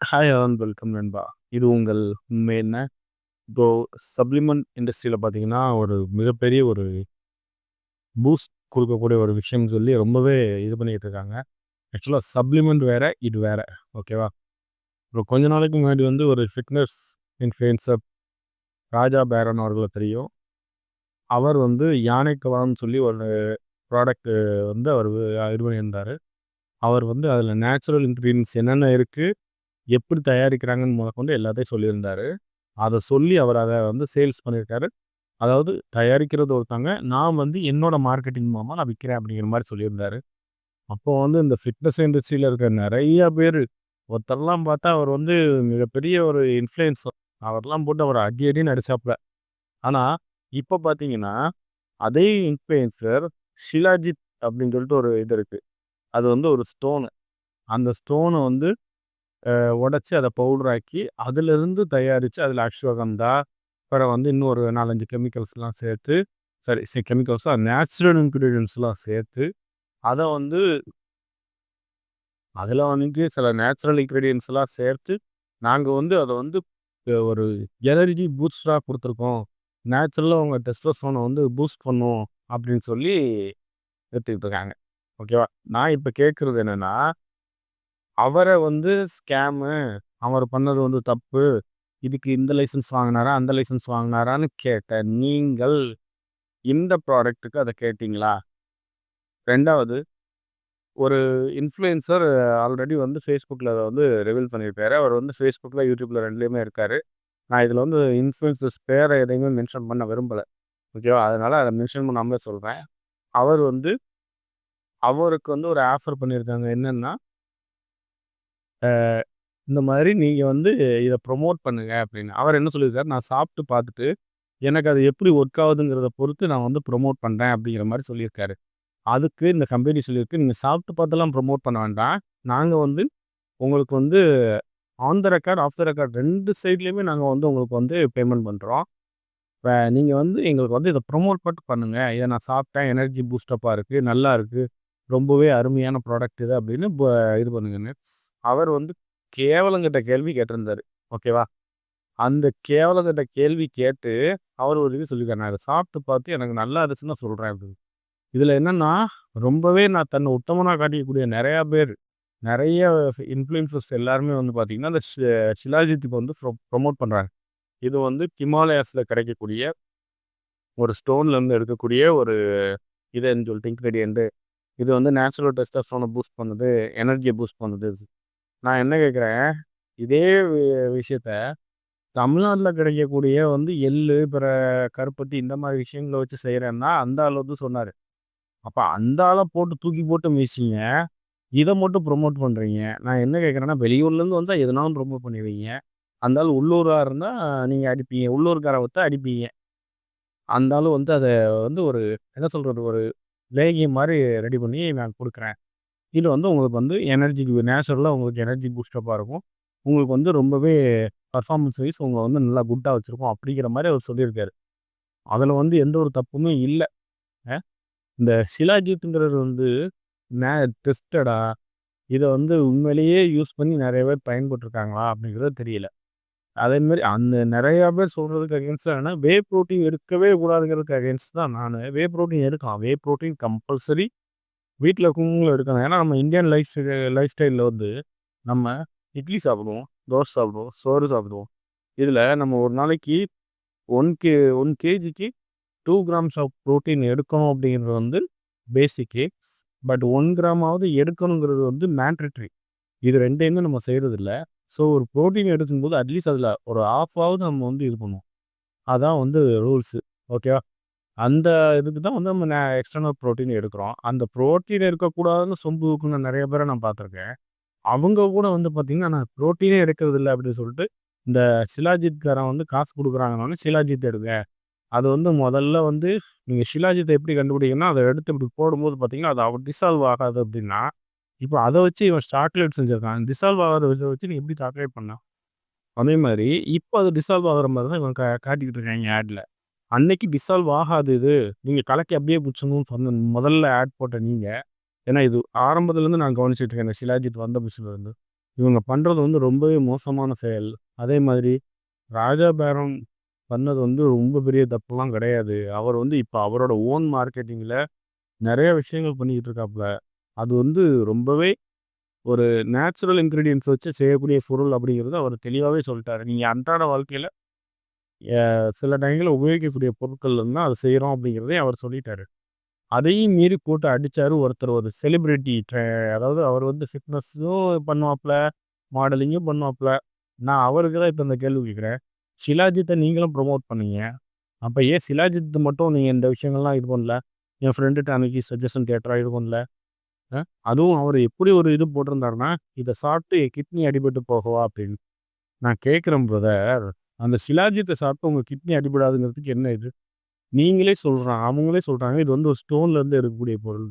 Hi all welcome நண்பா. இது உங்கள் உண்மை என்ன? இப்போ சப்ளிமெண்ட் இண்டஸ்ட்ரியில பார்த்தீங்கன்னா, ஒரு மிகப்பெரிய ஒரு பூஸ்ட் குடுக்கக்கூடிய ஒரு விஷயம்னு சொல்லி ரொம்பவே இது பண்ணிட்டு இருக்காங்க. ஆக்சுவலா சப்ளிமெண்ட் வேற, இது வேற. ஓகேவா? இப்போ கொஞ்ச நாளைக்கு முன்னாடி வந்து ஒரு ஃபிட்னஸ் இன்ஃப்ளூயன்சர் ராஜா பேரன் அவர்கள தெரியும். அவர் வந்து யானை கவான்னு சொல்லி ஒரு ப்ராடக்ட் வந்து அவர் இது பண்ணியிருந்தாரு. அவர் வந்து அதில நேச்சுரல் இன்கிரீடியன்ட்ஸ் என்னென்ன இருக்கு, எப்படி தயாரிக்கிறாங்கன்னு முதற்கொண்டு எல்லாத்தையும் சொல்லியிருந்தாரு. அத சொல்லி அவர் அத வந்து சேல்ஸ் பண்ணியிருக்காரு. அதாவது தயாரிக்கிறது ஒருத்தங்க, நான் வந்து என்னோட மார்க்கெட்டிங் மூலமா நான் விக்கிறேன் அப்படிங்கிற மாரி சொல்லியிருந்தாரு. அப்போ வந்து இந்த ஃபிட்னஸ் இண்டஸ்ட்ரியில இருக்க நெறைய பேரு, ஒருத்தர்லாம் பார்த்தா அவர் வந்து மிகப்பெரிய ஒரு இன்ஃப்ளூயன்சர். அவர்லாம் போட்டு அவர அடி அடின்னு அடிச்சாப்புல. ஆனா, இப்ப பார்த்தீங்கன்னா, அதே இன்ஃப்ளூயன்சர் ஷிலாஜித் அப்படின்னு சொல்லிட்டு ஒரு இது இருக்கு. அது வந்து ஒரு ஸ்டோனு. அந்த ஸ்டோன வந்து உடைச்சு அத பவுடர் ஆக்கி, அதிலிருந்து தயாரிச்சு அதில அஸ்வகந்தா, அப்புறம் வந்து இன்னும் ஒரு 4, 5 கெமிக்கல்ஸ்லாம் சேர்த்து சாரி கெமிக்கல்ஸா நேச்சுரல் இன்கிரீடியன்ட்ஸ்லாம் சேர்த்து, அத வந்து அதில வந்துட்டு சில நேச்சுரல் இன்கிரீடியன்ட்ஸ்லாம் சேர்த்து, நாங்க வந்து அத வந்து ஒரு எனர்ஜி பூஸ்டரா குடுத்துருக்கோம். நேச்சுரலா உங்க டெஸ்டோஸ்டெரோன வந்து பூஸ்ட் பண்ணும் அப்படின்னு சொல்லி வித்துக்கிட்டு இருக்காங்க. ஓகேவா? நான் இப்ப கேட்கறது என்னன்னா, அவர வந்து ஸ்கேமு, அவர் பண்ணது வந்து தப்பு. இதுக்கு இந்த லைசென்ஸ் வாங்குனாரா, அந்த லைசென்ஸ் வாங்குனாரான்னு கேட்ட நீங்கள், இந்த ப்ராடக்ட்டுக்கு அத கேட்டீங்களா? 2வது ஒரு இன்ஃப்ளூயன்சர் ஆல்ரெடி வந்து Facebookல அத வந்து ரிவீல் பண்ணியிருக்காரு. அவர் வந்து Facebookல, YouTubeல 2லயுமே இருக்காரு. நான் இதில வந்து இன்ஃப்ளூயன்சர்ஸ் பேர எதையுமே மென்ஷன் பண்ண விரும்பல. ஓகேவா? அதனால அத மென்ஷன் பண்ணாமலே சொல்றேன். அவர் வந்து அவருக்கு வந்து ஒரு ஆஃபர் பண்ணியிருக்காங்க. என்னன்னா, அ இந்த மாரி நீங்க வந்து இத ப்ரமோட் பண்ணுங்க அப்படின்னு. அவர் என்ன சொல்லியிருக்காரு, நான் சாப்பிட்டு பார்த்துட்டு, எனக்கு அது எப்படி ஒர்க் ஆகுதுங்கிறத பொறுத்து நான் வந்து ப்ரமோட் பண்றேன் அப்படிங்கிற மாரி சொல்லியிருக்காரு. அதுக்கு இந்த கம்பெனி சொல்லியிருக்கு, நீங்க சாப்பிட்டு பார்த்தெல்லாம் ப்ரமோட் பண்ண வேண்டாம். நாங்க வந்து உங்களுக்கு வந்து on the record, off the record 2 சைட்லயுமே நாங்க வந்து உங்களுக்கு வந்து பேமெண்ட் பண்றோம். நீங்க வந்து எங்களுக்கு வந்து இத ப்ரமோட் மட்டும் பண்ணுங்க. இத நான் சாப்பிட்டேன், எனர்ஜி பூஸ்டப்பா இருக்கு, நல்லா இருக்கு. ரொம்பவே அருமையான ப்ராடக்ட் இது அப்படின்னு இது பண்ணுங்கன்னு. அவர் வந்து கேவலங்கெட்ட கேள்வி கேட்டிருந்தாரு. ஓகேவா? அந்த கேவலங்கெட்ட கேள்வி கேட்டு, அவர் ஒரு இது சொல்லியிருக்காரு. நான் இத சாப்பிட்டு பார்த்து எனக்கு நல்லா இருந்துச்சுன்னு நான் சொல்றேன் அப்படின்னு. இதுல என்னன்னா, ரொம்பவே நான் தன்னை உத்தமனா காட்டிக்கக்கூடிய நெறையா பேர், நெறைய இன்ஃப்ளூயன்சர்ஸ் எல்லாருமே வந்து பார்த்தீங்கன்னா, அந்த ஷிலாஜித் இப்ப வந்து ப்ரமோட் பண்றாங்க. இது வந்து ஹிமாலயாஸ்ல கிடைக்கக்கூடிய ஒரு ஸ்டோன்லேருந்து எடுக்கக்கூடிய ஒரு இதுன்னு சொல்லிட்டு இன்கிரீடியன்ட். இது வந்து நேச்சுரல் டெஸ்டோஸ்டெரோன பூஸ்ட் பண்ணுது, எனர்ஜிய பூஸ்ட் பண்ணுது. நான் என்ன கேட்கிறேன், இதே விஷயத்த தமிழ்நாட்டுல கிடைக்கக்கூடிய வந்து எள்ளு, பிற கருப்பட்டி இந்த மாரி விஷயங்கள வச்சு செய்றேன்னா, அந்த ஆள் வந்து சொன்னாரு. அப்ப அந்த ஆள போட்டு தூக்கி போட்டு மிதிச்சீங்க. இத மட்டும் ப்ரமோட் பண்றீங்க. நான் என்ன கேட்கிறேன்னா, வெளியூர்லேருந்து வந்தா எதுனாலும் ப்ரமோட் பண்ணுவீங்க. அந்த ஆள் உள்ளூரா இருந்தா நீங்க அடிப்பீங்க. உள்ளூர்கார வித்தா அடிப்பீங்க. அந்த ஆளு வந்து அத வந்து ஒரு என்ன சொல்றது, ஒரு லேகியம் மாரி ரெடி பண்ணி நான் குடுக்குறேன். இது வந்து உங்களுக்கு வந்து எனர்ஜிக்கு நேச்சுரலா உங்களுக்கு எனர்ஜி பூஸ்டப்பா இருக்கும். உங்களுக்கு வந்து ரொம்பவே பெர்ஃபார்மன்ஸ் வைஸ் உங்கள வந்து நல்லா குட்டா வச்சிருக்கும். அப்படிங்கிற மாரி அவர் சொல்லியிருக்காரு. அதுல வந்து எந்த ஒரு தப்புமே இல்ல. அ இந்த ஷிலாஜித்ங்கிறது வந்து நே டெஸ்டடா இத வந்து உண்மையிலேயே யூஸ் பண்ணி நெறைய பேர் பயன்பட்டுருக்காங்களா? அப்படிங்கிறது தெரியல. அதேமாரி அந்த நெறையா பேர் சொல்றதுக்கு அகைன்ஸ்டா என்னன்னா, வே புரோட்டீன் எடுக்கவே கூடாதுங்கிறதுக்கு அகைன்ஸ்ட் தான் நானு. வே புரோட்டீன் எடுக்கலாம். வே புரோட்டீன் கம்பல்சரி வீட்ல இருக்கவங்களும் எடுக்கணும். ஏன்னா, நம்ம இந்தியன் லைஃப் ஸ்டைல்ல வந்து நம்ம இட்லி சாப்பிடுவோம், தோசை சாப்பிடுவோம், சோறு சாப்பிடுவோம். இதுல நம்ம ஒரு நாளைக்கு 1 கே 1 கேஜிக்கு 2 கிராம்ஸ் ஆஃப் புரோட்டீன் எடுக்கணும் அப்படிங்கிறது வந்து பேசிக்கு. பட் 1 கிராமாவது எடுக்கணுங்கிறது வந்து மேண்டேட்டரி. இது 2யுமே நம்ம செய்றதில்ல. ஸோ ஒரு புரோட்டீன் எடுக்கும்போது அட்லீஸ்ட் அதில ஒரு ஹாஃபாவது நம்ம வந்து இது பண்ணுவோம். அதான் வந்து ரூல்ஸு. ஓகேவா? அந்த இதுக்கு தான் வந்து நம்ம எக்ஸ்டர்னல் புரோட்டீன் எடுக்கிறோம். அந்த புரோட்டீன் எடுக்கக்கூடாதுன்னு சொம்பு தூக்குன நெறைய பேர நான் பார்த்துருக்கேன். அவங்க கூட வந்து பார்த்தீங்கன்னா, நான் புரோட்டீனே எடுக்கிறதில்ல அப்படின்னு சொல்லிட்டு, இந்த ஷிலாஜித்காரன் வந்து காசு குடுக்குறாங்கன்னோனே ஷிலாஜித் எடுங்க. அது வந்து முதல்ல வந்து நீங்க ஷிலாஜித்த எப்படி கண்டுபிடிக்கணும்னா, அத எடுத்து இப்படி போடும்போது பார்த்தீங்கன்னா, அது டிசால்வ் ஆகாது அப்படின்னா, இப்ப அத வச்சு இவன் சாக்லேட் செஞ்சிருக்கான். டிசால்வ் ஆகாத இத வச்சு நீ எப்படி சாக்லேட் பண்ணலாம்? அதே மாரி இப்ப அது டிசால்வ் ஆகுற மாரி தான் இவன் காட்டிக்கிட்டு இருக்காய்ங்க ஆட்ல. அன்னைக்கு டிசால்வ் ஆகாது இது. நீங்க கலக்கி அப்படியே குடிச்சணும்னு சொன்ன முதல்ல ஆட் போட்ட நீங்க, ஏன்னா இது ஆரம்பத்துலருந்து நான் கவனிச்சுட்டு இருக்கேன். இந்த ஷிலாஜித் வந்த புதுசுலருந்து. இவங்க பண்ணுறது வந்து ரொம்பவே மோசமான செயல். அதே மாதிரி ராஜா பேரம் பண்ணது வந்து ரொம்ப பெரிய தப்புலாம் கிடையாது. அவர் வந்து இப்போ அவரோட ஓன் மார்க்கெட்டிங்கில் நிறைய விஷயங்கள் பண்ணிக்கிட்டு இருக்காப்புல. அது வந்து ரொம்பவே ஒரு நேச்சுரல் இன்க்ரீடியன்ட்ஸ் வச்சு செய்யக்கூடிய பொருள் அப்படிங்கிறது அவர் தெளிவாகவே சொல்லிட்டாரு. நீங்கள் அன்றாட வாழ்க்கையில் சில டைமில் உபயோகிக்கக்கூடிய பொருட்கள் இருந்தால் அதை செய்கிறோம் அப்படிங்கிறதையும் அவர் சொல்லிட்டாரு. அதையும் மீறி போட்டு அடித்தார் ஒருத்தர், ஒரு செலிப்ரிட்டி. அதாவது அவர் வந்து ஃபிட்னஸும் பண்ணுவாப்புல, மாடலிங்கும் பண்ணுவாப்புல. நான் அவருக்கு தான் இப்போ இந்த கேள்வி கேட்குறேன். ஷிலாஜித்தை நீங்களும் ப்ரொமோட் பண்ணீங்க. அப்போ ஏன் ஷிலாஜித்து மட்டும் நீங்கள் இந்த விஷயங்கள்லாம் இது பண்ணல? என் ஃப்ரெண்டுகிட்ட அன்னைக்கு சஜஷன் கேட்டா இது பண்ணல. அதுவும் அவர் எப்படி ஒரு இது போட்டிருந்தாருன்னா, இதை சாப்பிட்டு என் கிட்னி அடிபட்டு போகவா அப்படின்னு. நான் கேட்குறேன் பிரதர், அந்த ஷிலாஜித்தை சாப்பிட்டு உங்கள் கிட்னி அடிபடாதுங்கிறதுக்கு என்ன இது? நீங்களே அவங்களே சொல்கிறாங்க இது வந்து ஒரு ஸ்டோன்லேருந்து எடுக்கக்கூடிய பொருள்.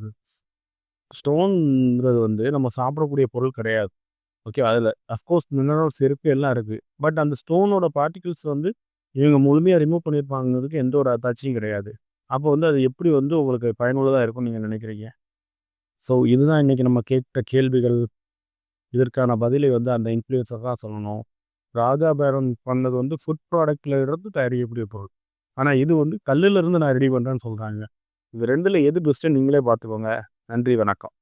ஸ்டோன்ங்கிறது வந்து நம்ம சாப்பிடக்கூடிய பொருள் கிடையாது. ஓகே, அதில் அஃப்கோர்ஸ் மினரல்ஸ் இருக்குது, எல்லாம் இருக்குது. பட் அந்த ஸ்டோனோட பார்ட்டிகிள்ஸ் வந்து இவங்க முழுமையாக ரிமூவ் பண்ணியிருப்பாங்கிறதுக்கு எந்த ஒரு அத்தாட்சியும் கிடையாது. அப்போ வந்து அது எப்படி வந்து உங்களுக்கு பயனுள்ளதாக இருக்கும்னு நீங்கள் நினைக்கிறீங்க? ஸோ இதுதான் இன்றைக்கி நம்ம கேட்ட கேள்விகள். இதற்கான பதிலை வந்து அந்த இன்ஃப்ளூயன்சர் தான் சொல்லணும். ராஜா பேரன் பண்ணது வந்து ஃபுட் ப்ராடக்டில் இருந்து தயாரிக்கக்கூடிய பொருள். ஆனால் இது வந்து கல்லில் இருந்து நான் ரெடி பண்ணுறேன்னு சொல்கிறாங்க. இது ரெண்டில் எது பெஸ்ட்டுன்னு நீங்களே பார்த்துக்கோங்க. நன்றி, வணக்கம்.